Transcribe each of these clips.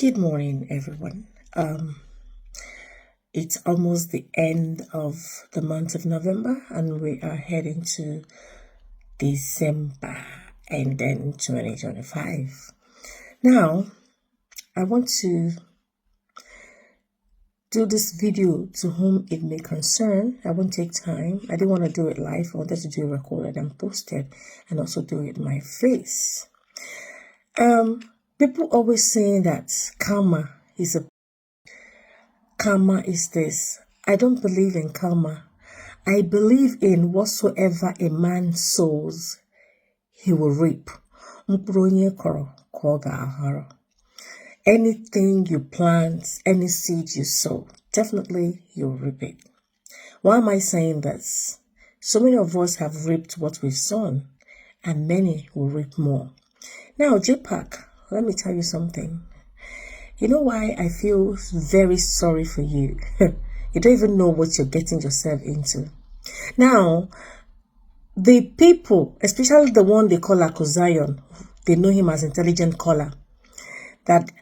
Good morning, everyone. It's almost the end of the month of November, and we are heading to December and then 2025. Now, I want to do this video to whom it may concern. I won't take time. I didn't want to do it live. I wanted to do it recorded and posted, and also do it my face. People always saying that karma is this. I don't believe in karma. I believe in whatsoever a man sows, he will reap. Anything you plant, any seed you sow, definitely you'll reap it. Why am I saying this? So many of us have reaped what we've sown, and many will reap more. Now, Jpac, let me tell you something. You know why I feel very sorry for you? You don't even know what you're getting yourself into. Now, the people, especially the one they call Akwa, they know him as intelligent caller, that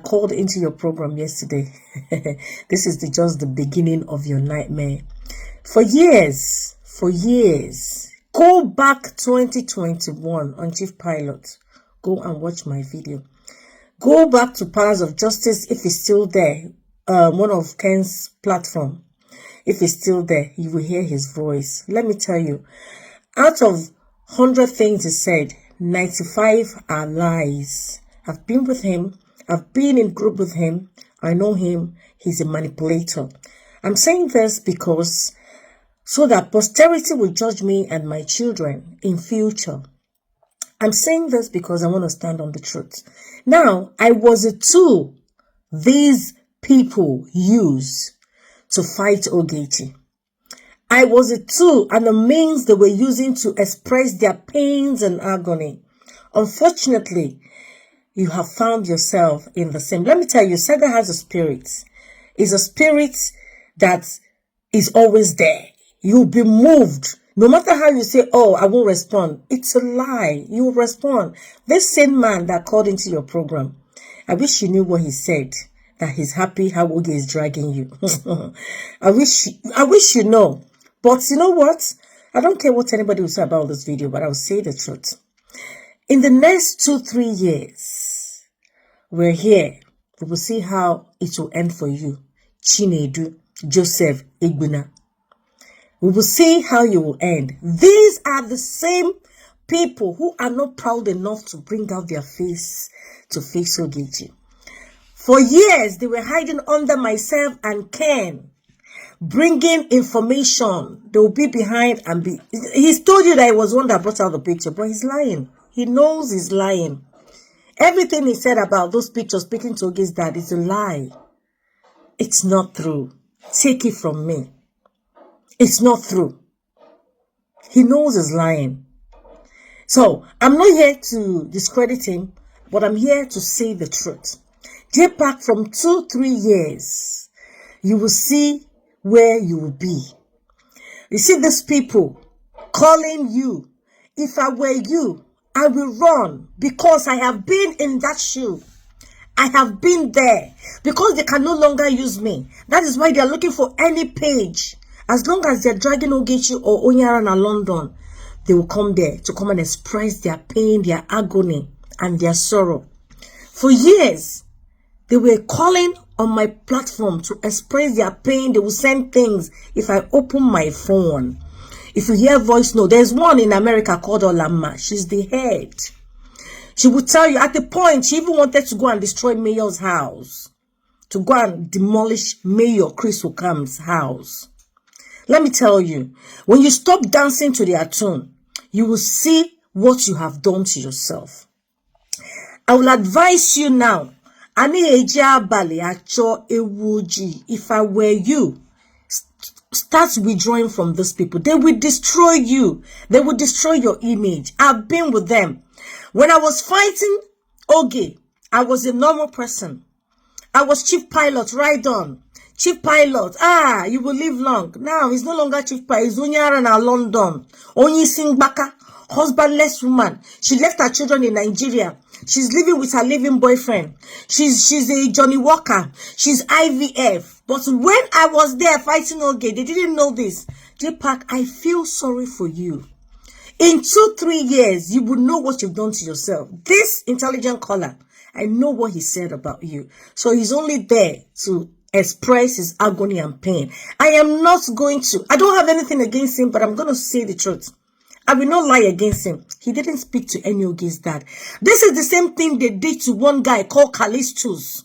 called into your program yesterday. This is just the beginning of your nightmare. For years, go back 2021 on Chief Pilot. Go and watch my video. Go back to Powers of Justice if it's still there. One of Ken's platform. If it's still there, you will hear his voice. Let me tell you, out of 100 things he said, 95 are lies. I've been with him. I've been in group with him. I know him. He's a manipulator. I'm saying this because so that posterity will judge me and my children in future. I'm saying this because I want to stand on the truth. Now, I was a tool these people use to fight Ogechi. I was a tool and a means they were using to express their pains and agony. Unfortunately, you have found yourself in the same. Let me tell you, Saga has a spirit. It's a spirit that is always there. You'll be moved. No matter how you say, oh, I won't respond. It's a lie. You will respond. This same man that called into your program, I wish you knew what he said, that he's happy how Oge is dragging you. I wish you know. But you know what? I don't care what anybody will say about this video, but I'll say the truth. In the next 2-3 years, we're here. We will see how it will end for you. Chinedu, Joseph, Igbuna. We will see how you will end. These are the same people who are not proud enough to bring out their face to face Ogechi. For years, they were hiding under myself and Ken, bringing information. They will be behind and be... He's told you that he was one that brought out the picture, but he's lying. He knows he's lying. Everything he said about those pictures speaking to Ogechi's dad is a lie. It's not true. Take it from me. It's not true. He knows he's lying. So, I'm not here to discredit him, but I'm here to say the truth. Jpac, from 2-3 years, you will see where you will be. You see these people calling you. If I were you, I will run because I have been in that shoe. I have been there because they can no longer use me. That is why they are looking for any page. As long as they're dragging Ogechi or Onyaran and London, they will come there to come and express their pain, their agony, and their sorrow. For years, they were calling on my platform to express their pain. They will send things if I open my phone. If you hear voice note, there's one in America called Olama. She's the head. She would tell you at the point, she even wanted to go and destroy Mayor's house. To go and demolish Mayor Chris Okam's house. Let me tell you, when you stop dancing to their tune, you will see what you have done to yourself. I will advise you now. If I were you, start withdrawing from these people. They will destroy you. They will destroy your image. I've been with them. When I was fighting Oge, I was a normal person. I was Chief Pilot, right on. Chief pilot. You will live long. Now, he's no longer chief pilot. He's Onyara na London. Onyi Singbaka. Husbandless woman. She left her children in Nigeria. She's living with her living boyfriend. She's a Johnny Walker. She's IVF. But when I was there fighting Oge, they didn't know this. Jpac, I feel sorry for you. In 2-3 years, you will know what you've done to yourself. This intelligent caller, I know what he said about you. So he's only there to express his agony and pain. I am not going to. I don't have anything against him, but I'm going to say the truth. I will not lie against him. He didn't speak to any Oge's dad. This is the same thing they did to one guy called Callistus.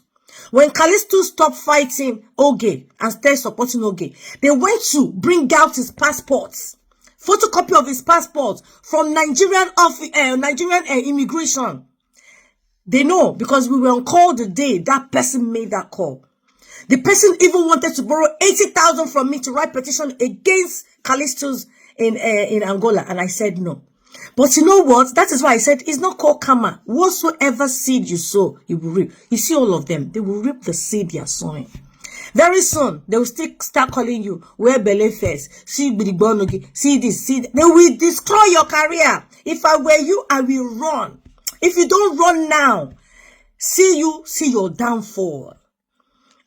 When Callistus stopped fighting Oge and started supporting Oge, they went to bring out his passports. Photocopy of his passport from Nigerian immigration. They know because we were on call the day that person made that call. The person even wanted to borrow 80,000 from me to write petition against Callistus in Angola, and I said no. But you know what? That is why I said it's not called karma. Whatsoever seed you sow, you will reap. You see all of them, they will reap the seed they are sowing. Very soon, they will still start calling you, wear belly first, see this, see that. They will destroy your career. If I were you, I will run. If you don't run now, see your downfall.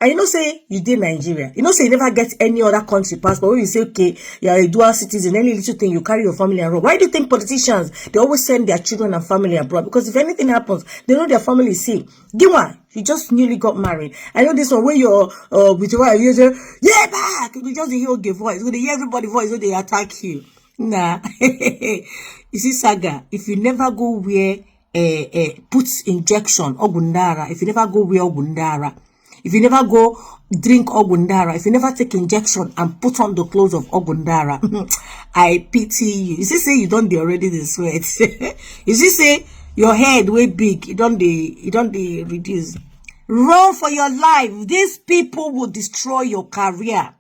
And you know, say you did Nigeria. You know, say you never get any other country passport. When you say, okay, you're a dual citizen, any little thing, you carry your family abroad. Why do you think politicians, they always send their children and family abroad? Because if anything happens, they know their family is safe. Giwa, you just newly got married. I know this one, when you're with your wife, you say, yeah, back. You just hear your voice. When they hear everybody's voice, when they attack you. Nah. You see, Saga, if you never go where put injection, Ogundara, if you never go where Ogundara, if you never go drink Ogundara, if you never take injection and put on the clothes of Ogundara, I pity you. You see, say you don't already the sweat. You see, say your head way big, you don't reduce. Run for your life. These people will destroy your career.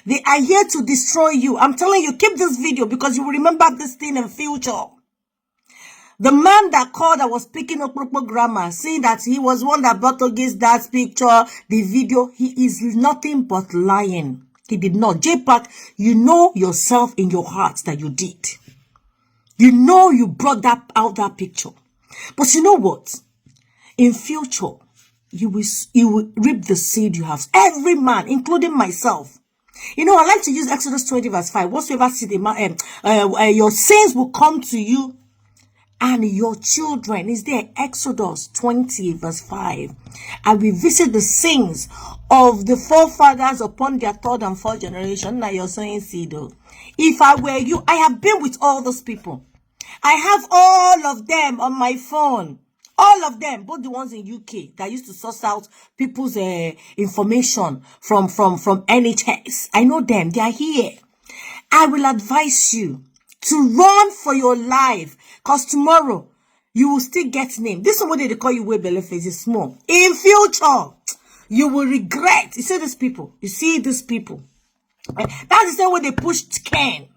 They are here to destroy you. I'm telling you, keep this video because you will remember this thing in future. The man that called that was speaking Okpokpo grammar, saying that he was one that brought against that picture, the video, he is nothing but lying. He did not. Jpac, you know yourself in your heart that you did. You know you brought that out that picture. But you know what? In future, you will reap the seed you have. Every man, including myself. You know, I like to use Exodus 20 verse 5. Whatsoever seed your sins will come to you and your children. Is there Exodus 20 verse 5? I will visit the sins of the forefathers upon their third and fourth generation. Now you're saying seed. If I were you, I have been with all those people. I have all of them on my phone. All of them, both the ones in UK that used to source out people's information from NHS. I know them. They are here. I will advise you to run for your life, because tomorrow you will still get named. This is what they call you way belly face is small. In future, you will regret. You see these people. You see these people. That's the same way they pushed Ken.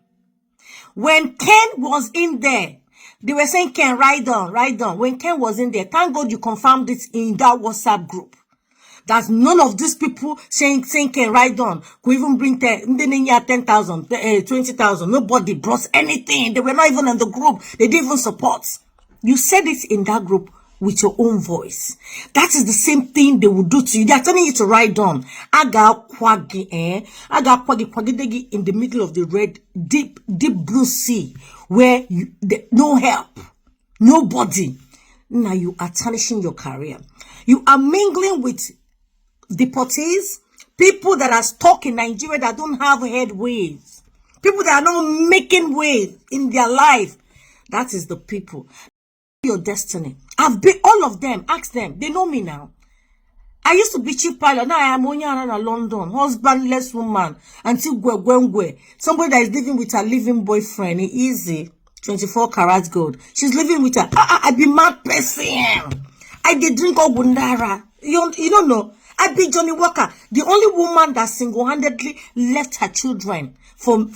When Ken was in there, they were saying, Ken, write down. When Ken was in there, thank God you confirmed it in that WhatsApp group. That's none of these people saying Ken, write down. Could even bring 10,000, 20,000. Nobody brought anything. They were not even in the group. They didn't even support. You said it in that group with your own voice. That is the same thing they will do to you. They are telling you to write down. Aga kwagi in the middle of the red, deep blue sea, where no help, nobody. Now you are tarnishing your career. You are mingling with deportees, people that are stuck in Nigeria that don't have headways, people that are not making waves in their life. That is the people. Your destiny. I've been all of them. Ask them. They know me now. I used to be chief pilot. Now I am Onyara London, husbandless woman until Gwengwe. Somebody that is living with her living boyfriend. Easy. 24 karat gold. She's living with her. I be mad person. I did drink Ogundara. You don't know. I be Johnny Walker. The only woman that single-handedly left her children for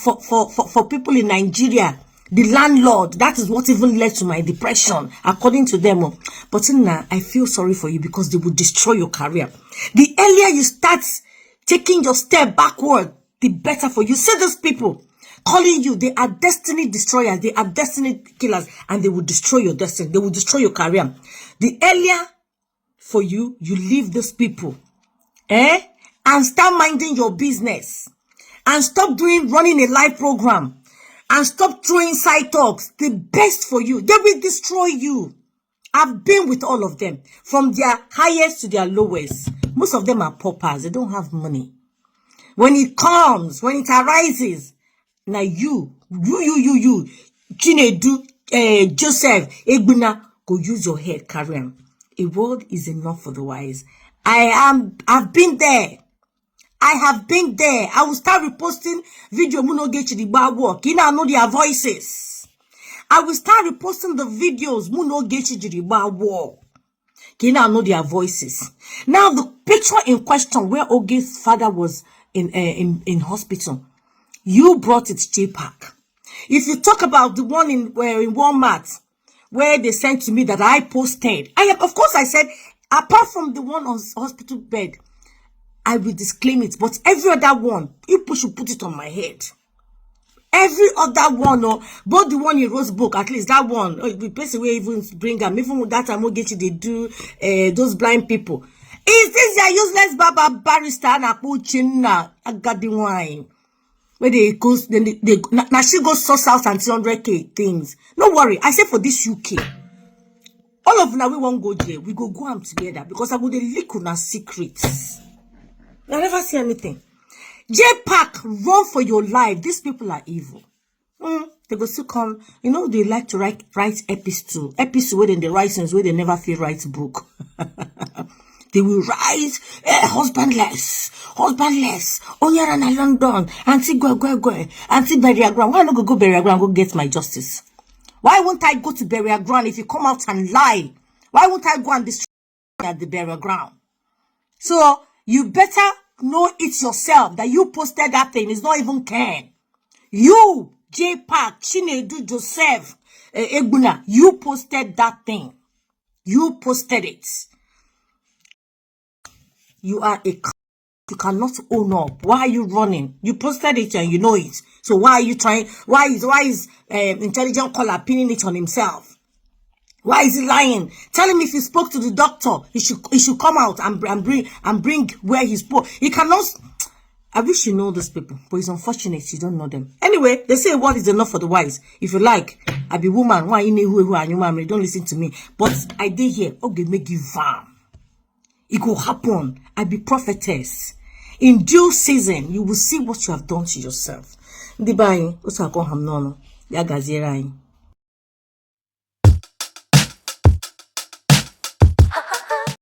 people in Nigeria. The landlord, that is what even led to my depression, according to them. But now, I feel sorry for you because they will destroy your career. The earlier you start taking your step backward, the better for you. See these people calling you, they are destiny destroyers, they are destiny killers, and they will destroy your destiny, they will destroy your career. The earlier for you leave these people, and start minding your business, and stop running a live program, and stop throwing side talks, the best for you. They will destroy you. I've been with all of them, from their highest to their lowest. Most of them are paupers. They don't have money. When it comes, when it arises, now you, Chinedu, Joseph, Egbuna, go use your head, carry on. A word is enough for the wise. I've been there. I have been there. I will start reposting video Muno get the bar work. You know their voices. I will start reposting the videos Muno get the bar work. You know their voices. Now the picture in question where Oge's father was in hospital, you brought it Jpac. If you talk about the one in Walmart where they sent to me that I posted, of course I said, apart from the one on hospital bed, I will disclaim it, but every other one, people should put it on my head. Every other one, or both the one in Rose Book, at least that one, the person will even bring them, even with that time, they do those blind people. Is this your useless Baba barrister and a Puchina? I got the wine. Where they go, then now she goes source out and 200K things. No worry, I say for this UK, all of now we won't go there. We go am together because I would leak on our secrets. I never see anything. Jpac, run for your life. These people are evil. They go still come. You know they like to write epistle where they write things where they never feel write book. They will write husbandless. Onyara na London. Auntie go. Auntie burial ground. Why not go burial ground? Go get my justice. Why won't I go to burial ground if you come out and lie? Why won't I go and destroy at the burial ground? So you better know it yourself that you posted that thing. It's not even Ken. You, Jpac, Chinedu, Joseph, Egbuna, you posted that thing. You posted it. You are you cannot own up. Why are you running? You posted it and you know it. So why are you trying? Why is intelligent caller pinning it on himself? Why is he lying? Tell him if he spoke to the doctor, he should come out and bring where he spoke. He cannot. I wish you know those people, but it's unfortunate you don't know them. Anyway, they say what is enough for the wise. If you like, I be woman. Why you know who are you, man? Don't listen to me. But I did hear. Okay, make you farm. It will happen. I be prophetess. In due season, you will see what you have done to yourself. Di bayi, usa ko hamnono. Ya gazirai.